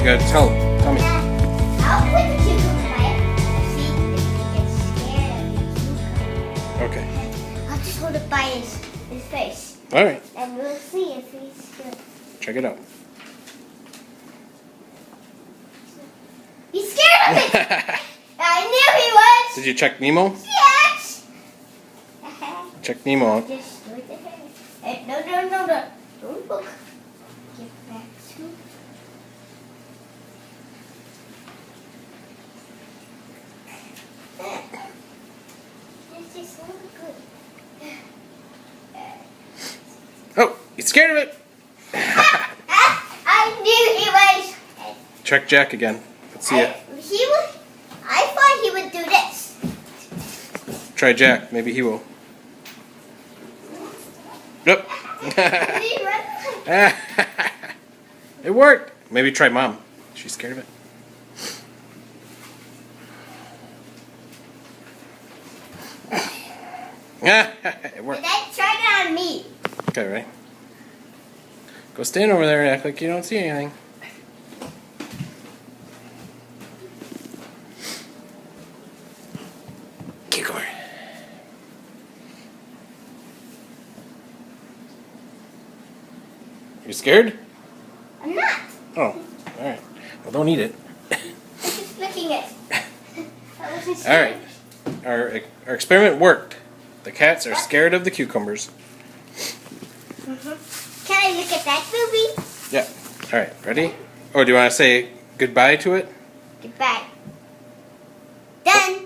You gotta tell me. I'll put the cucumber by it. See if he gets scared of the cucumber. Okay. I'll just hold it by his face. All right. And we'll see if he's scared. Check it out. He's scared of it! I knew he was! Did you check Nemo? Yes! Check Nemo out. Just do it to him. Hey, no. Don't look. Get back to. This is so good. Oh, he's scared of it. I knew he was. Check Jack again. Let's see it. I thought he would do this. Try Jack. Maybe he will. Yep. Did he run? It worked. Maybe try Mom. She's scared of it. It worked. And then try it on me. Okay, ready? Go stand over there and act like you don't see anything. Cucumber. You scared? I'm not. Oh, alright. Well, don't eat it. I'm just licking it. I wasn't All scared. right. Our experiment worked. The cats are scared of the cucumbers. Can I look at that movie? Yeah. All right. Ready? Oh, do you want to say goodbye to it? Goodbye. Done.